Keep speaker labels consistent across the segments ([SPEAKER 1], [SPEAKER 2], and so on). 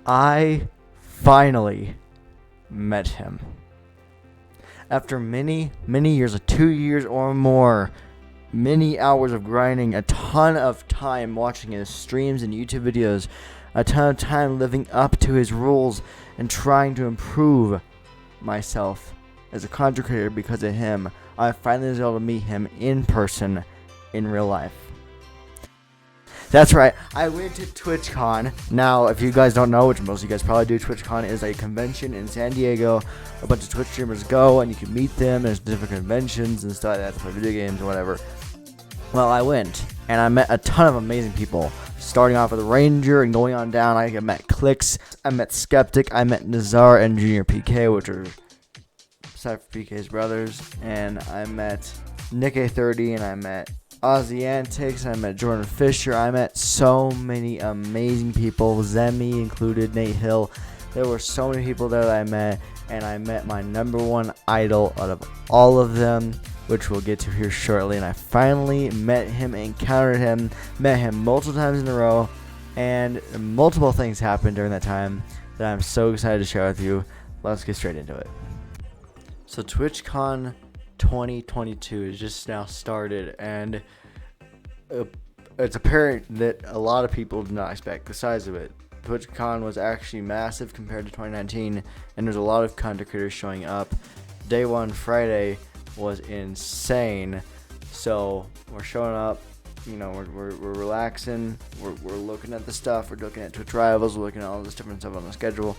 [SPEAKER 1] I finally met him. After many years, 2 years or more, many hours of grinding, a ton of time watching his streams and YouTube videos, a ton of time living up to his rules and trying to improve myself as a content creator because of him, I finally was able to meet him in person, in real life. That's right, I went to TwitchCon. Now, if you guys don't know, which most of you guys probably do, TwitchCon is a convention in San Diego. A bunch of Twitch streamers go, and you can meet them. There's different conventions and stuff like that to play video games or whatever. Well, I went, and I met a ton of amazing people. Starting off with Ranger and going on down, I met Clicks, I met Skeptic, I met Nazar and Junior PK, which are Cypher PK's brothers, and I met Nick A30, and I met Ozzy Antics, and I met Jordan Fisher. I met so many amazing people, Zemi included, Nate Hill. There were so many people there that I met, and I met my number one idol out of all of them, which we'll get to here shortly. And I finally met him, encountered him, met him multiple times in a row, and multiple things happened during that time that I'm so excited to share with you. Let's get straight into it. So TwitchCon 2022 is just now started, and it's apparent that a lot of people did not expect the size of it. TwitchCon was actually massive compared to 2019, and there's a lot of content creators showing up. Day one, Friday, was insane. So we're showing up, you know, we're relaxing, we're looking at the stuff, we're looking at Twitch Rivals, we're looking at all this different stuff on the schedule.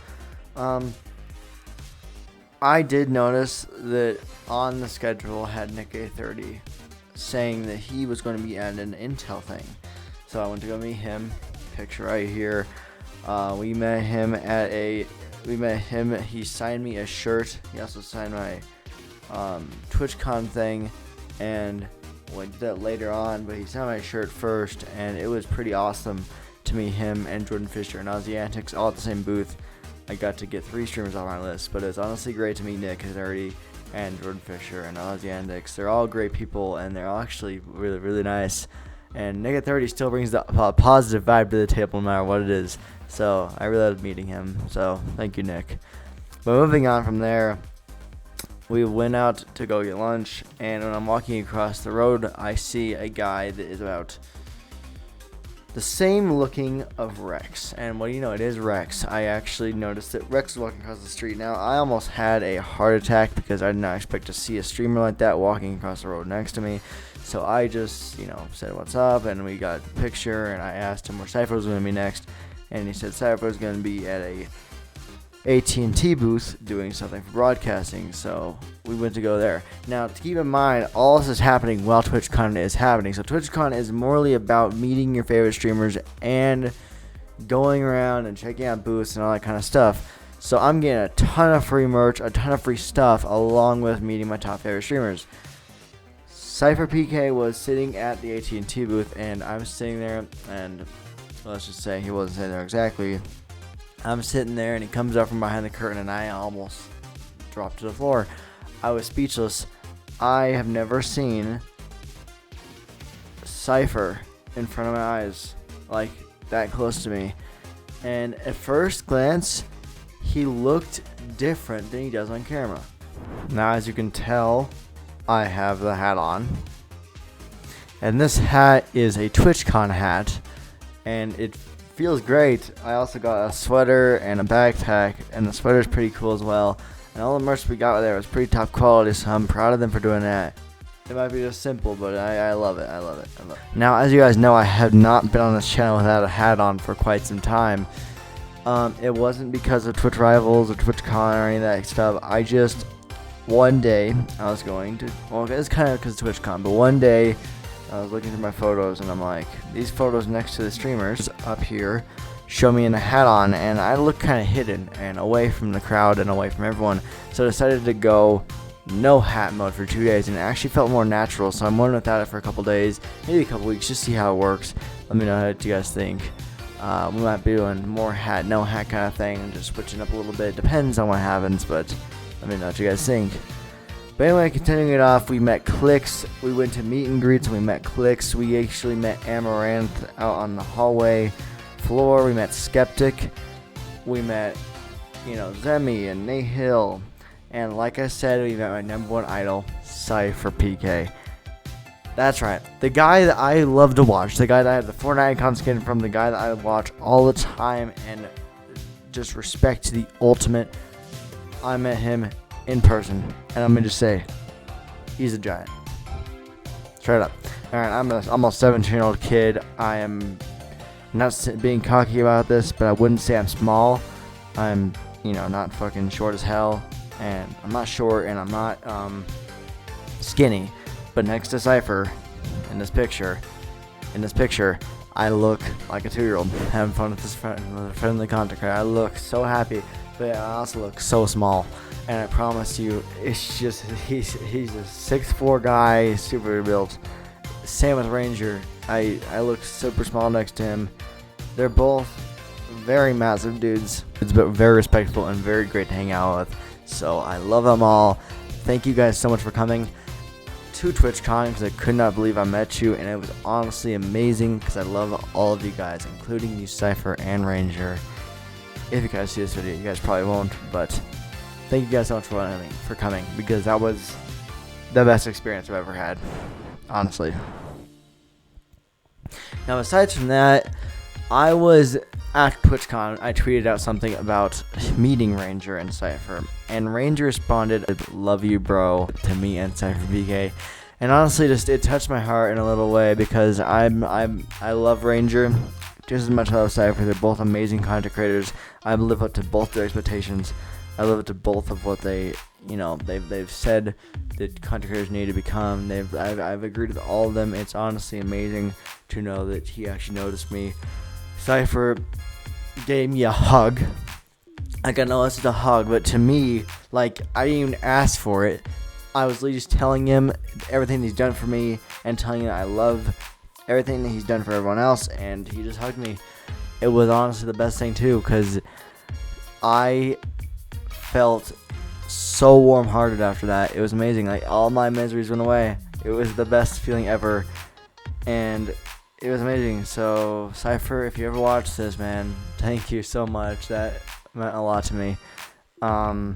[SPEAKER 1] I did notice that on the schedule had Nick A30 saying that he was going to be at an Intel thing. So I went to go meet him. Picture right here. We met him. He signed me a shirt. He also signed my TwitchCon thing, and we did that later on, but he signed my shirt first, and it was pretty awesome to meet him and Jordan Fisher and Ozzy Antics all at the same booth. I got to get 3 streamers on my list, but it's honestly great to meet Nick A30 and Jordan Fisher and Ozzy Antics. They're all great people, and they're all actually really nice. And Nick A30 still brings the positive vibe to the table no matter what it is. So I really loved meeting him. So thank you, Nick. But moving on from there, we went out to go get lunch, and when I'm walking across the road, I see a guy that is about the same looking of Rex. And well, you know, it is Rex. I actually noticed that Rex was walking across the street. Now, I almost had a heart attack because I did not expect to see a streamer like that walking across the road next to me. So I just, said what's up, and we got a picture, and I asked him where Cypher was going to be next, and he said Cypher was going to be at a AT&T booth doing something for broadcasting, so we went to go there. Now, to keep in mind, all this is happening while TwitchCon is happening. So TwitchCon is morely about meeting your favorite streamers and going around and checking out booths and all that kind of stuff. So I'm getting a ton of free merch, a ton of free stuff, along with meeting my top favorite streamers. Cypher PK was sitting at the AT&T booth, and I'm sitting there, and let's just say he wasn't sitting there exactly. I'm sitting there, and he comes up from behind the curtain, and I almost dropped to the floor. I was speechless. I have never seen Cypher in front of my eyes, like that close to me. And at first glance, he looked different than he does on camera. Now, as you can tell, I have the hat on. And this hat is a TwitchCon hat, and it feels great. I also got a sweater and a backpack, and the sweater's pretty cool as well. And all the merch we got there was pretty top quality, so I'm proud of them for doing that. It might be just simple, but I love it. I love it. Now, as you guys know, I have not been on this channel without a hat on for quite some time. It wasn't because of Twitch Rivals or TwitchCon or any of that stuff. I just, one day, I was going to, well, it's kind of because of TwitchCon, but one day, I was looking through my photos, and I'm like, these photos next to the streamers up here show me in a hat on, and I look kind of hidden and away from the crowd and away from everyone. So I decided to go no hat mode for 2 days, and it actually felt more natural. So I'm going without it for a couple days, maybe a couple weeks, just see how it works. Let me know what you guys think. We might be doing more hat, no hat kind of thing, and just switching up a little bit. Depends on what happens, but let me know what you guys think. But anyway, continuing it off, we met Clicks. We went to meet and greets, and we met Clicks. We actually met Amaranth out on the hallway floor. We met Skeptic. we met, Zemi and Nate Hill. And like I said, we met my number one idol, Cypher PK. That's right. The guy that I love to watch. The guy that I have the Fortnite icon skin from. The guy that I watch all the time and just respect to the ultimate. I met him in person. And I'm going to just say, he's a giant. Straight up. Alright, I'm a almost 17-year-old kid. I am not being cocky about this, but I wouldn't say I'm small. I'm, not fucking short as hell. And I'm not short, and I'm not skinny. But next to Cypher, in this picture, I look like a 2-year-old having fun with his friendly content creator. I look so happy, but I also look so small. And I promise you, it's just he's a 6'4" guy, super built. Same with Ranger. I look super small next to him. They're both very massive dudes, but very respectful and very great to hang out with. So I love them all. Thank you guys so much for coming to TwitchCon, because I could not believe I met you, and it was honestly amazing because I love all of you guys, including you, Cypher and Ranger. If you guys see this video, you guys probably won't, but thank you guys so much for coming, because that was the best experience I've ever had, honestly. Now, aside from that, I was at TwitchCon. I tweeted out something about meeting Ranger and Cypher, and Ranger responded, "Love you, bro," to me and Cypher BK. And honestly, it touched my heart in a little way, because I love Ranger just as much as I love Cypher. They're both amazing content creators. I live up to both their expectations. I live up to both of what they've said that content creators need to become. I've agreed with all of them. It's honestly amazing to know that he actually noticed me. Cypher gave me a hug. Like, I know this is a hug, but to me, like, I didn't even ask for it. I was just telling him everything he's done for me, and telling him I love everything that he's done for everyone else, and he just hugged me. It was honestly the best thing too, because I felt so warm-hearted after that. It was amazing. Like, all my miseries went away. It was the best feeling ever, and it was amazing. So, Cypher, if you ever watch this, man, thank you so much. That meant a lot to me. I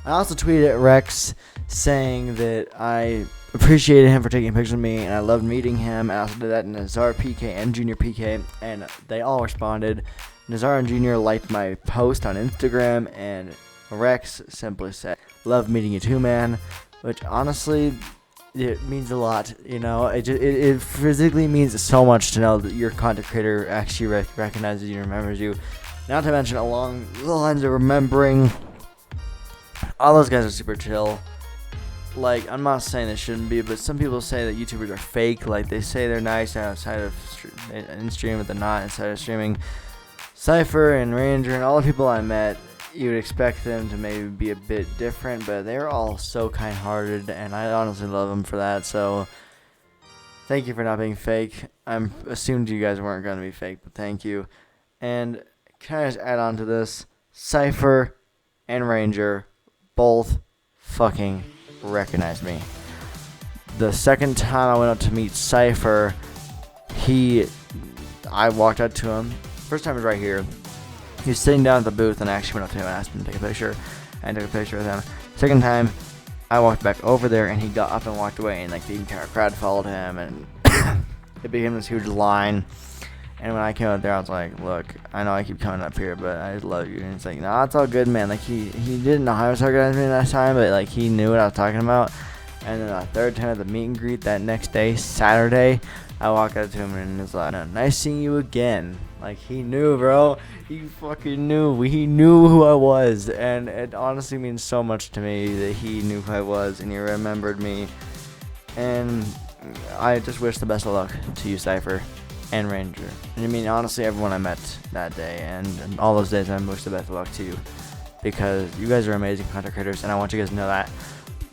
[SPEAKER 1] also tweeted at Rex saying that I appreciated him for taking a picture of me, and I loved meeting him. I also did that in Nazar PK and Junior PK, and they all responded. Nazar and Junior liked my post on Instagram, and Rex simply said, "Love meeting you too, man," which honestly, it means a lot. It physically means so much to know that your content creator actually recognizes you and remembers you. Not to mention, along the lines of remembering, all those guys are super chill. Like, I'm not saying they shouldn't be, but some people say that YouTubers are fake. Like, they say they're nice outside of in stream, but they're not inside of streaming. Cypher and Ranger and all the people I met, you would expect them to maybe be a bit different, but they're all so kind-hearted, and I honestly love them for that. So thank you for not being fake. I assumed you guys weren't going to be fake, but thank you. And can I just add on to this? Cypher and Ranger both fucking recognized me. The second time I went up to meet Cypher, I walked up to him. First time was right here. He was sitting down at the booth, and I actually went up to him and asked him to take a picture. I took a picture with him. Second time, I walked back over there, and he got up and walked away, and like the entire crowd followed him, and it became this huge line. And when I came up there, I was like, "Look, I know I keep coming up here, but I love you." And it's like, "No, it's all good, man." Like, he didn't know how I was organizing me that time, but like, he knew what I was talking about. And then the third time at the meet and greet that next day, Saturday, I walked up to him and he was like, "Nice seeing you again." Like, he knew, bro. He fucking knew. He knew who I was. And it honestly means so much to me that he knew who I was and he remembered me. And I just wish the best of luck to you, Cypher and Ranger. And I mean, honestly, everyone I met that day and all those days, I wish the best of luck to you. Because you guys are amazing content creators, and I want you guys to know that.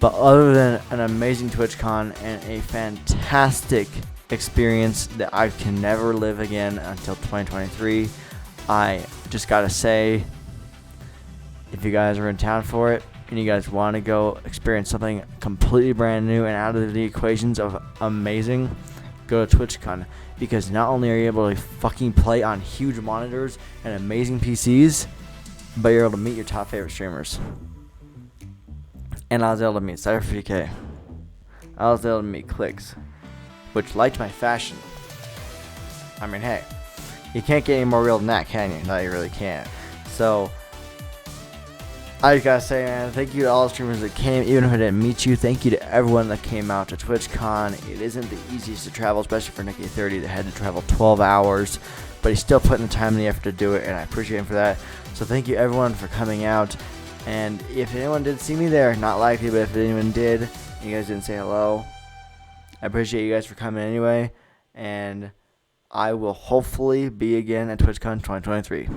[SPEAKER 1] But other than an amazing TwitchCon and a fantastic experience that I can never live again until 2023, I just gotta say, if you guys are in town for it and you guys want to go experience something completely brand new and out of the equations of amazing, go to TwitchCon, because not only are you able to fucking play on huge monitors and amazing PCs, but you're able to meet your top favorite streamers. And I was able to meet CypherPK. I was able to meet Clicks, which liked my fashion. I mean, hey, you can't get any more real than that, can you? No, you really can't. So, I just gotta say, man, thank you to all the streamers that came, even if I didn't meet you. Thank you to everyone that came out to TwitchCon. It isn't the easiest to travel, especially for Nicky 30 that had to travel 12 hours, but he's still putting the time and the effort to do it, and I appreciate him for that. So thank you everyone for coming out. And if anyone did see me there, not likely, but if anyone did, and you guys didn't say hello, I appreciate you guys for coming anyway. And I will hopefully be again at TwitchCon 2023.